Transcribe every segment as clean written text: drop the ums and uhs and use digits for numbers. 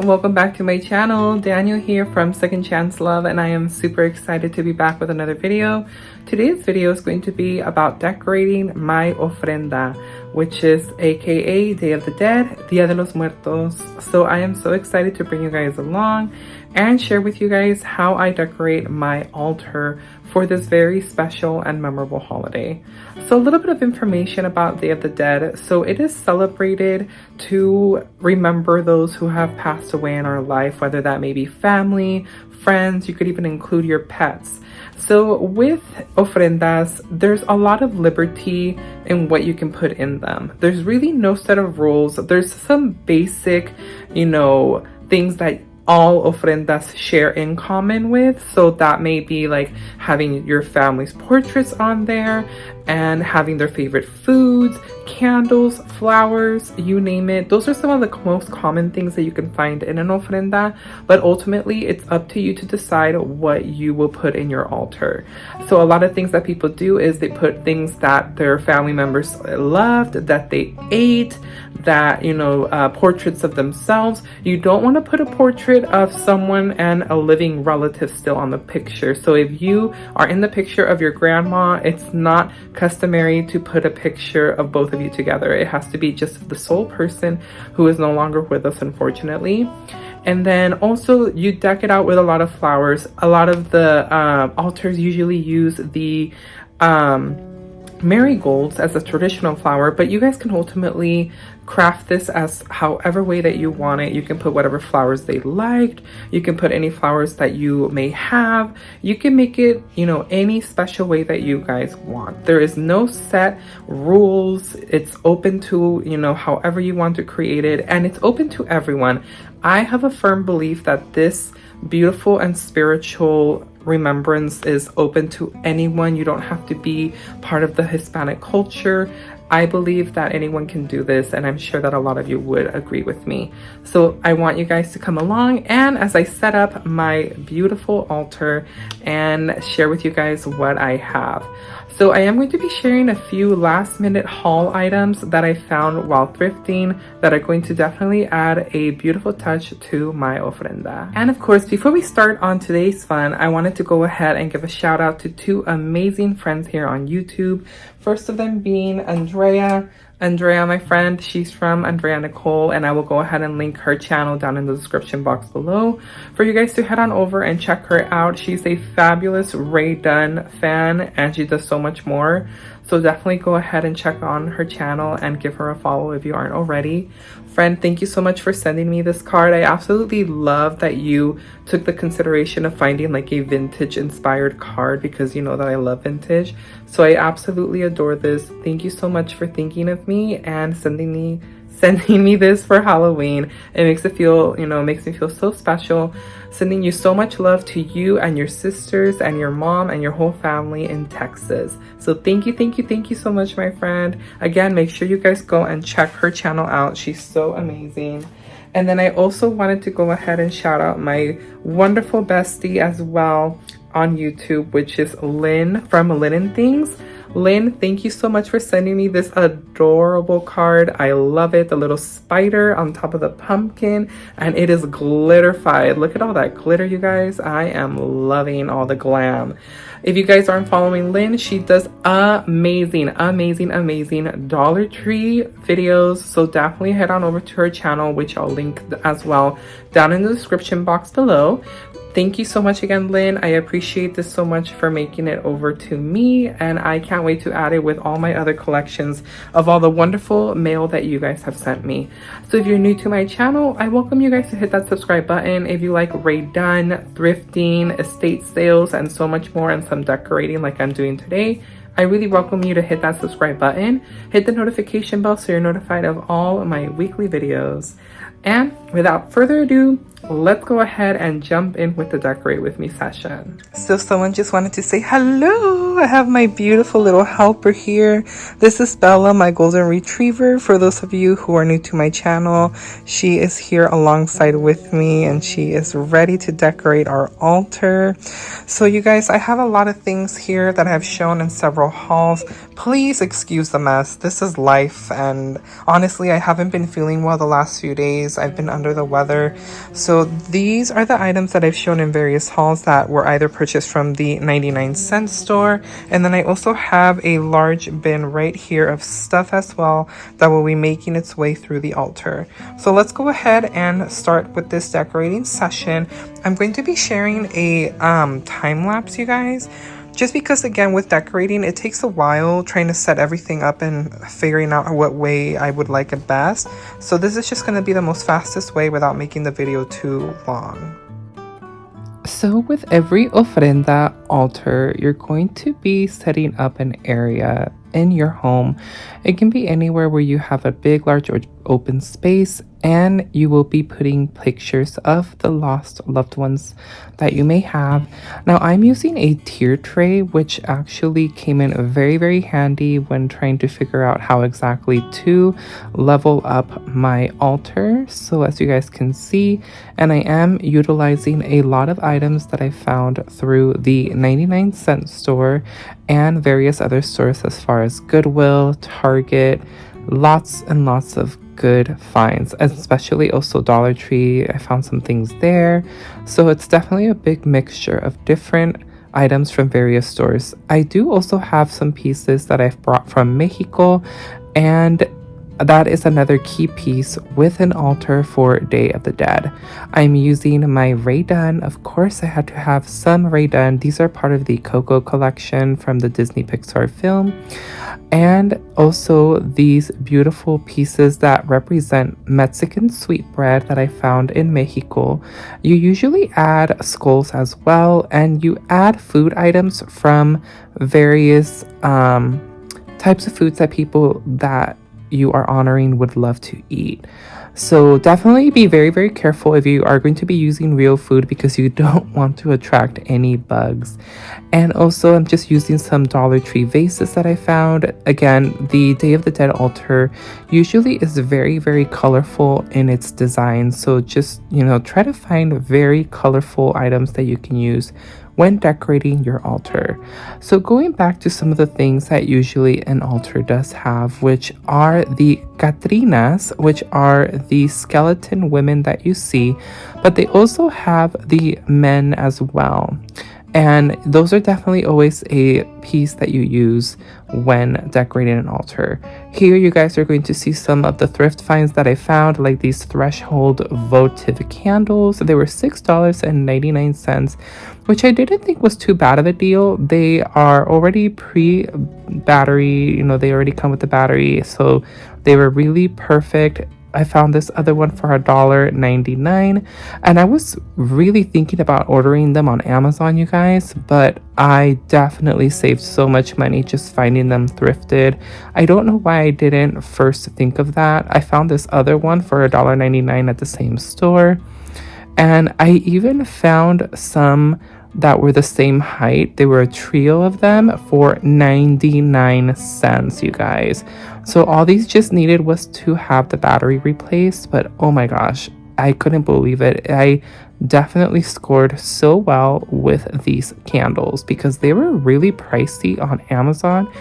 welcome back to my channel. Daniel here from Second Chance Love, and I am super excited to be back with another video. Today's video is going to be about decorating my ofrenda, which is aka Day of the Dead, Dia de los Muertos. So I am so excited to bring you guys along and share with you guys how I decorate my altar for this very special and memorable holiday. So a little bit of information about Day of the Dead. So it is celebrated to remember those who have passed away in our life, whether that may be family, friends, you could even include your pets. So with ofrendas, there's a lot of liberty in what you can put in them. There's really no set of rules. There's some basic, things that all ofrendas share in common with. So that may be like having your family's portraits on there and having their favorite foods, candles, flowers, you name it. Those are some of the most common things that you can find in an ofrenda, but ultimately it's up to you to decide what you will put in your altar. So a lot of things that people do is they put things that their family members loved, that they ate, that, portraits of themselves. You don't want to put a portrait of someone and a living relative still on the picture. So if you are in the picture of your grandma, it's not customary to put a picture of both of you together. It has to be just the sole person who is no longer with us, unfortunately. And then also you deck it out with a lot of flowers. A lot of the altars usually use the marigolds as a traditional flower, but you guys can ultimately craft this as however way that you want it. You can put whatever flowers they liked. You can put any flowers that you may have. You can make it, any special way that you guys want. There is no set rules. It's open to, however you want to create it, and it's open to everyone. I have a firm belief that this beautiful and spiritual remembrance is open to anyone. You don't have to be part of the Hispanic culture. I believe that anyone can do this, and I'm sure that a lot of you would agree with me. So I want you guys to come along, and as I set up my beautiful altar and share with you guys what I have. So I am going to be sharing a few last minute haul items that I found while thrifting that are going to definitely add a beautiful touch to my ofrenda. And of course, before we start on today's fun, I wanted to go ahead and give a shout out to two amazing friends here on YouTube. First of them being Andrea. Andrea, my friend, she's from Andrea Nicole, and I will go ahead and link her channel down in the description box below for you guys to head on over and check her out. She's a fabulous raedunn fan, and she does so much more. So definitely go ahead and check on her channel and give her a follow if you aren't already. Friend, thank you so much for sending me this card. I absolutely love that you took the consideration of finding like a vintage inspired card, because you know that I love vintage. So I absolutely adore this. Thank you so much for thinking of me and sending me this for Halloween. It makes it feel, makes me feel so special. Sending you so much love to you and your sisters and your mom and your whole family in Texas. So thank you so much, my friend. Again, make sure you guys go and check her channel out. She's so amazing. And then I also wanted to go ahead and shout out my wonderful bestie as well on YouTube, which is Lynn from Lynn Things. Lynn, thank you so much for sending me this adorable card. I love it. The little spider on top of the pumpkin, and it is glitterified. Look at all that glitter, you guys. I am loving all the glam. If you guys aren't following Lynn, she does amazing Dollar Tree videos. So definitely head on over to her channel, which I'll link as well down in the description box below. Thank you so much again, Lynn. I appreciate this so much for making it over to me, and I can't wait to add it with all my other collections of all the wonderful mail that you guys have sent me. So if you're new to my channel, I welcome you guys to hit that subscribe button. If you like raedunn, thrifting, estate sales, and so much more, and some decorating like I'm doing today, I really welcome you to hit that subscribe button, hit the notification bell so you're notified of all of my weekly videos. And without further ado, let's go ahead and jump in with the Decorate With Me session. So someone just wanted to say hello. Hello, I have my beautiful little helper here. This is Bella, my golden retriever. For those of you who are new to my channel, she is here alongside with me and she is ready to decorate our altar. So you guys, I have a lot of things here that I've shown in several hauls. Please excuse the mess. This is life, and honestly, I haven't been feeling well the last few days. I've been under the weather. So these are the items that I've shown in various hauls that were either purchased from the 99-cent store, and then I also have a large bin right here of stuff as well that will be making its way through the altar. So let's go ahead and start with this decorating session. I'm going to be sharing a time lapse, you guys, just because again with decorating it takes a while trying to set everything up and figuring out what way I would like it best. So this is just going to be the most fastest way without making the video too long. So with every ofrenda altar, you're going to be setting up an area in your home. It can be anywhere where you have a big, large, or open space, and you will be putting pictures of the lost loved ones that you may have. Now I'm using a tier tray, which actually came in very, very handy when trying to figure out how exactly to level up my altar. So as you guys can see, and I am utilizing a lot of items that I found through the 99-cent store and various other stores as far as Goodwill, Target, lots and lots of good finds, especially also Dollar Tree. I found some things there. So it's definitely a big mixture of different items from various stores. I do also have some pieces that I've brought from Mexico, and that is another key piece with an altar for Day of the Dead. I'm using my raedunn. Of course, I had to have some raedunn. These are part of the Coco collection from the Disney Pixar film. And also these beautiful pieces that represent Mexican sweetbread that I found in Mexico. You usually add skulls as well, and you add food items from various types of foods that people that you are honoring would love to eat. So definitely be very, very careful if you are going to be using real food, because you don't want to attract any bugs. And also I'm just using some Dollar Tree vases that I found. Again, the Day of the Dead altar usually is very, very colorful in its design. So just, try to find very colorful items that you can use when decorating your altar. So going back to some of the things that usually an altar does have, which are the Catrinas, which are the skeleton women that you see, but they also have the men as well. And those are definitely always a piece that you use when decorating an altar. Here you guys are going to see some of the thrift finds that I found, like these threshold votive candles. They were $6.99, which I didn't think was too bad of a deal. They are already pre-battery, they already come with the battery, so they were really perfect. I found this other one for $1.99, and I was really thinking about ordering them on Amazon, you guys, but I definitely saved so much money just finding them thrifted. I don't know why I didn't first think of that. I found this other one for $1.99 at the same store, and I even found some that were the same height. They were a trio of them for 99 cents, you guys. So all these just needed was to have the battery replaced, but oh my gosh, I couldn't believe it. I definitely scored so well with these candles because they were really pricey on Amazon.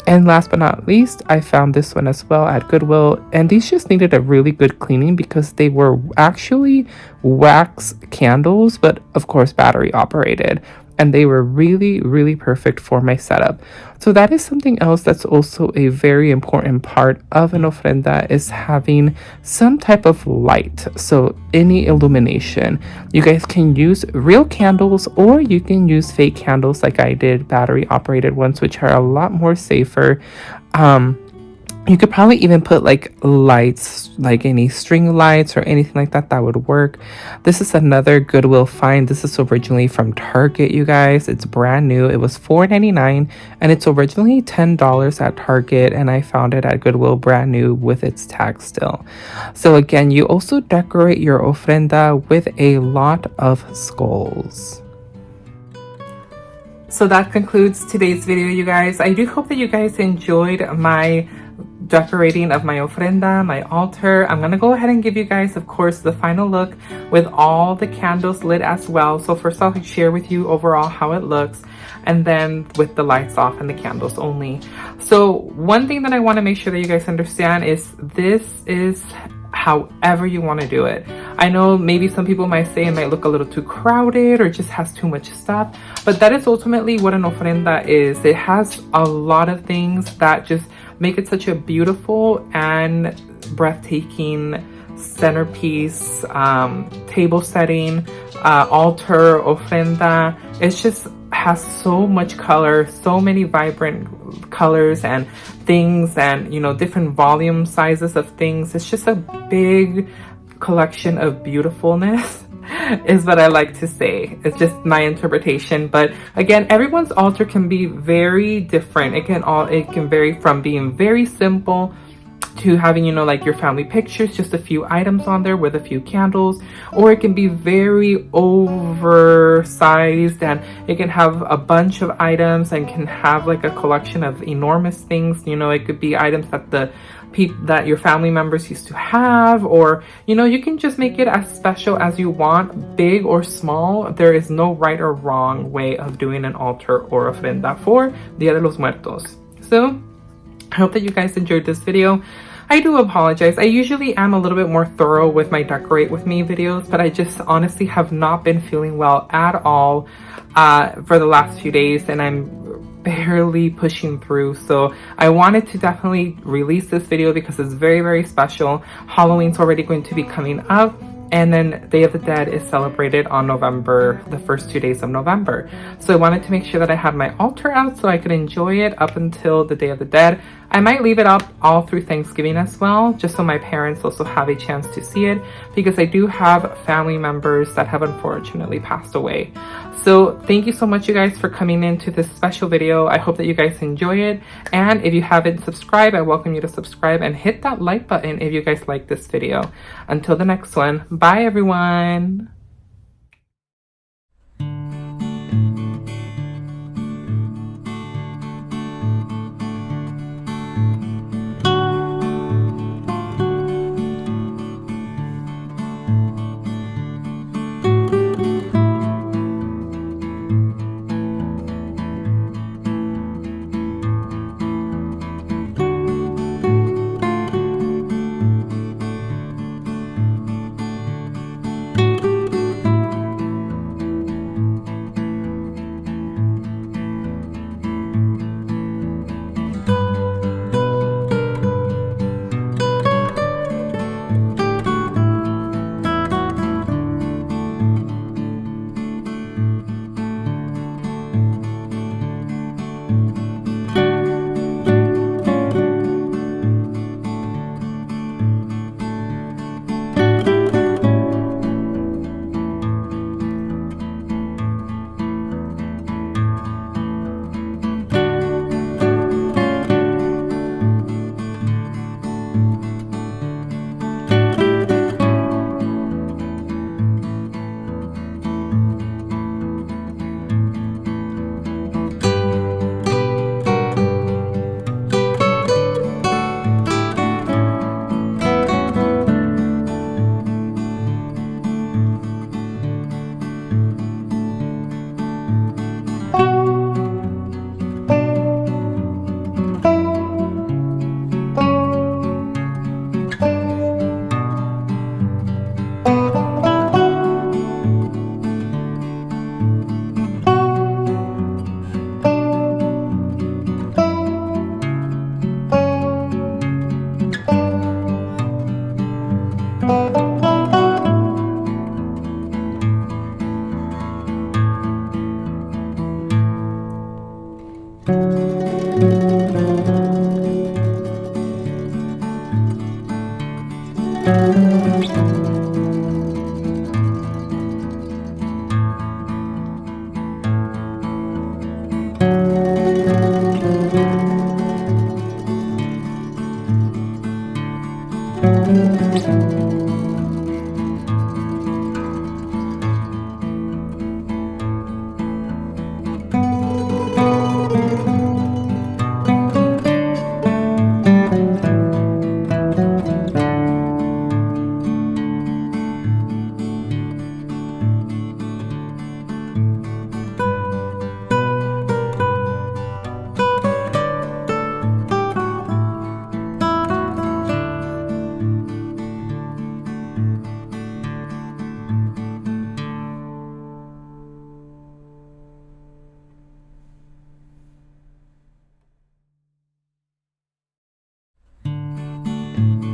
And last but not least, I found this one as well at Goodwill, and these just needed a really good cleaning because they were actually wax candles, but of course battery operated, and they were really, really perfect for my setup. So that is something else that's also a very important part of an ofrenda, is having some type of light. So any illumination, you guys can use real candles or you can use fake candles like I did, battery operated ones, which are a lot more safer. You could probably even put like lights, like any string lights or anything like that, that would work. This is another Goodwill find. This is originally from Target, you guys. It's brand new. It was $4.99 and it's originally $10 at Target, and I found it at Goodwill brand new with its tag still. So again, you also decorate your ofrenda with a lot of skulls. So that concludes today's video, you guys. I do hope that you guys enjoyed my decorating of my ofrenda, my altar. I'm gonna go ahead and give you guys, of course, the final look with all the candles lit as well. So first I'll share with you overall how it looks, and then with the lights off and the candles only. So one thing that I want to make sure that you guys understand is this is however you want to do it. I know maybe some people might say it might look a little too crowded or just has too much stuff, but that is ultimately what an ofrenda is. It has a lot of things that just make it such a beautiful and breathtaking centerpiece, table setting, altar, ofrenda. It's just has so much color, so many vibrant colors and things, and you know, different volume sizes of things. It's just a big collection of beautifulness is what I like to say. It's just my interpretation, but again, everyone's altar can be very different. It can vary from being very simple to having, you know, like your family pictures, just a few items on there with a few candles, or it can be very oversized and it can have a bunch of items and can have like a collection of enormous things. You know, it could be items that your family members used to have, or you know, you can just make it as special as you want, big or small. There is no right or wrong way of doing an altar or ofrenda for Dia de los Muertos. So I hope that you guys enjoyed this video. I do apologize. I usually am a little bit more thorough with my Decorate With Me videos, but I just honestly have not been feeling well at all for the last few days, and I'm barely pushing through. So I wanted to definitely release this video because it's very, very special. Halloween's already going to be coming up, and then Day of the Dead is celebrated on the first 2 days of November. So I wanted to make sure that I had my altar out so I could enjoy it up until the Day of the Dead. I might leave it up all through Thanksgiving as well, just so my parents also have a chance to see it, because I do have family members that have unfortunately passed away. So thank you so much, you guys, for coming into this special video. I hope that you guys enjoy it. And if you haven't subscribed, I welcome you to subscribe and hit that like button if you guys like this video. Until the next one, bye everyone. you.